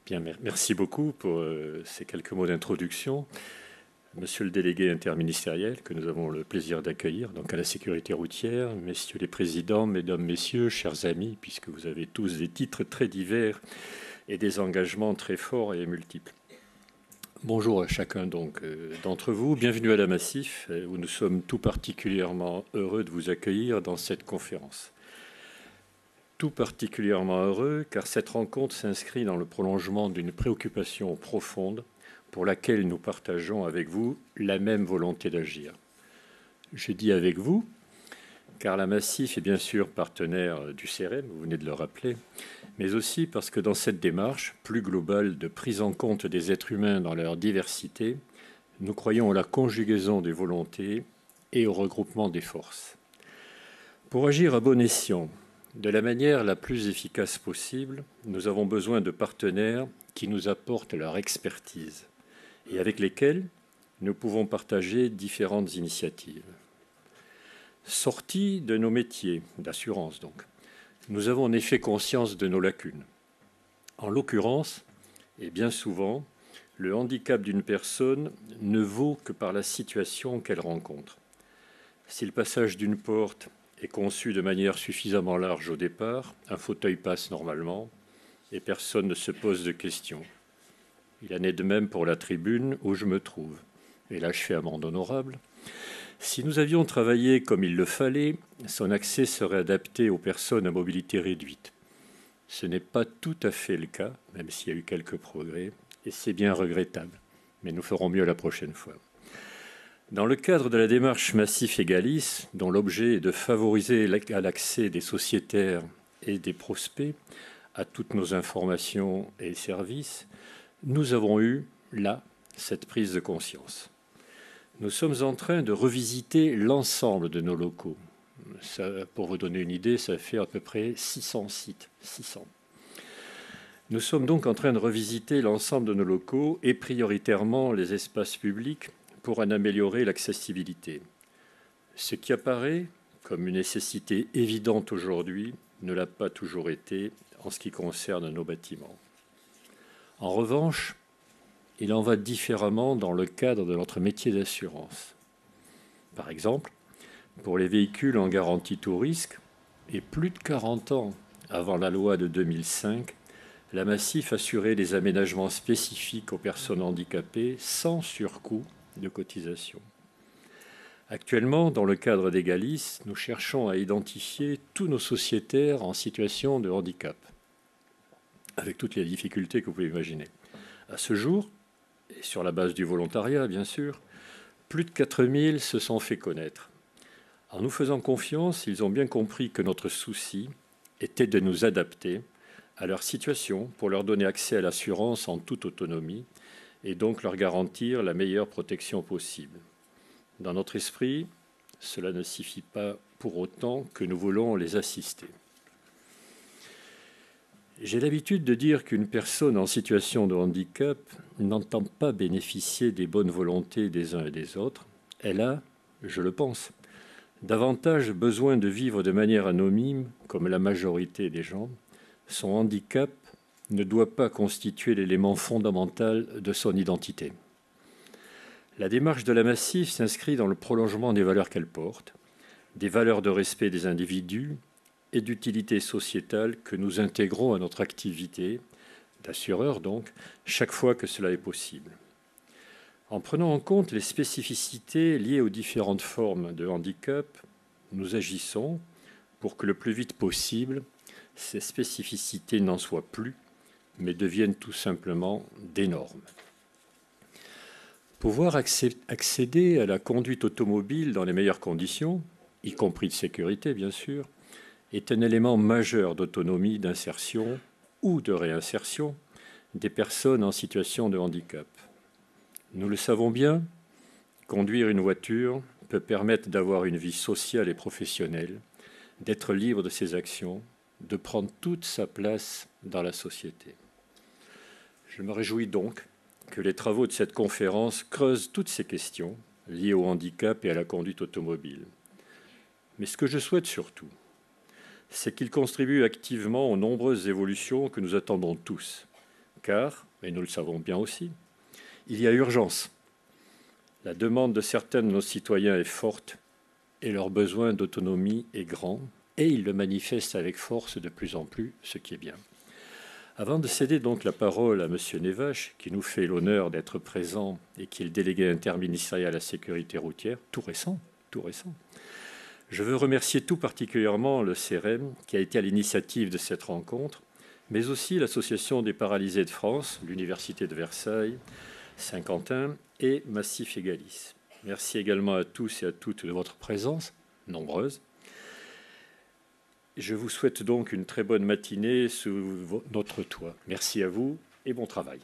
Bien, merci beaucoup pour ces quelques mots d'introduction. Monsieur le délégué interministériel, que nous avons le plaisir d'accueillir, donc à la sécurité routière, messieurs les présidents, mesdames, messieurs, chers amis, puisque vous avez tous des titres très divers et des engagements très forts et multiples. Bonjour à chacun d'entre vous, bienvenue à la Massif, où nous sommes tout particulièrement heureux de vous accueillir dans cette conférence. Tout particulièrement heureux car cette rencontre s'inscrit dans le prolongement d'une préoccupation profonde pour laquelle nous partageons avec vous la même volonté d'agir. Je dis avec vous car la Massif est bien sûr partenaire du CEREM, vous venez de le rappeler, mais aussi parce que dans cette démarche plus globale de prise en compte des êtres humains dans leur diversité, nous croyons à la conjugaison des volontés et au regroupement des forces. Pour agir à bon escient, de la manière la plus efficace possible, nous avons besoin de partenaires qui nous apportent leur expertise et avec lesquels nous pouvons partager différentes initiatives. Sortis de nos métiers d'assurance, donc, nous avons en effet conscience de nos lacunes. En l'occurrence, et bien souvent, le handicap d'une personne ne vaut que par la situation qu'elle rencontre. Si le passage d'une porte est conçu de manière suffisamment large au départ, un fauteuil passe normalement et personne ne se pose de questions. Il en est de même pour la tribune où je me trouve. Et là, je fais amende honorable. Si nous avions travaillé comme il le fallait, son accès serait adapté aux personnes à mobilité réduite. Ce n'est pas tout à fait le cas, même s'il y a eu quelques progrès, et c'est bien regrettable. Mais nous ferons mieux la prochaine fois. Dans le cadre de la démarche Massif Egalis, dont l'objet est de favoriser l'accès des sociétaires et des prospects à toutes nos informations et services, nous avons eu, là, cette prise de conscience. Nous sommes en train de revisiter l'ensemble de nos locaux. Ça, pour vous donner une idée, ça fait à peu près 600 sites. 600. Nous sommes donc en train de revisiter l'ensemble de nos locaux et prioritairement les espaces publics pour en améliorer l'accessibilité. Ce qui apparaît comme une nécessité évidente aujourd'hui ne l'a pas toujours été en ce qui concerne nos bâtiments. En revanche, il en va différemment dans le cadre de notre métier d'assurance. Par exemple, pour les véhicules en garantie tout risque, et plus de 40 ans avant la loi de 2005, la Massif assurait des aménagements spécifiques aux personnes handicapées sans surcoût de cotisation. Actuellement, dans le cadre d'Egalis, nous cherchons à identifier tous nos sociétaires en situation de handicap, avec toutes les difficultés que vous pouvez imaginer. À ce jour, et sur la base du volontariat bien sûr, plus de 4000 se sont fait connaître. En nous faisant confiance, ils ont bien compris que notre souci était de nous adapter à leur situation pour leur donner accès à l'assurance en toute autonomie et donc leur garantir la meilleure protection possible. Dans notre esprit, cela ne signifie pas pour autant que nous voulons les assister. J'ai l'habitude de dire qu'une personne en situation de handicap n'entend pas bénéficier des bonnes volontés des uns et des autres. Elle a, je le pense, davantage besoin de vivre de manière anonyme, comme la majorité des gens. Son handicap ne doit pas constituer l'élément fondamental de son identité. La démarche de la Massif s'inscrit dans le prolongement des valeurs qu'elle porte, des valeurs de respect des individus et d'utilité sociétale que nous intégrons à notre activité, d'assureur donc, chaque fois que cela est possible. En prenant en compte les spécificités liées aux différentes formes de handicap, nous agissons pour que le plus vite possible, ces spécificités n'en soient plus, mais deviennent tout simplement des normes. Pouvoir accéder à la conduite automobile dans les meilleures conditions, y compris de sécurité bien sûr, est un élément majeur d'autonomie, d'insertion ou de réinsertion des personnes en situation de handicap. Nous le savons bien, conduire une voiture peut permettre d'avoir une vie sociale et professionnelle, d'être libre de ses actions, de prendre toute sa place dans la société. Je me réjouis donc que les travaux de cette conférence creusent toutes ces questions liées au handicap et à la conduite automobile. Mais ce que je souhaite surtout, c'est qu'ils contribuent activement aux nombreuses évolutions que nous attendons tous car, et nous le savons bien aussi, il y a urgence. La demande de certains de nos citoyens est forte et leur besoin d'autonomie est grand, et ils le manifestent avec force de plus en plus, ce qui est bien. Avant de céder donc la parole à M. Nevache, qui nous fait l'honneur d'être présent et qui est le délégué interministériel à la sécurité routière, tout récent, je veux remercier tout particulièrement le CEREM qui a été à l'initiative de cette rencontre, mais aussi l'Association des paralysés de France, l'Université de Versailles, Saint-Quentin et Massif Égalis. Merci également à tous et à toutes de votre présence, nombreuse. Je vous souhaite donc une très bonne matinée sous notre toit. Merci à vous et bon travail.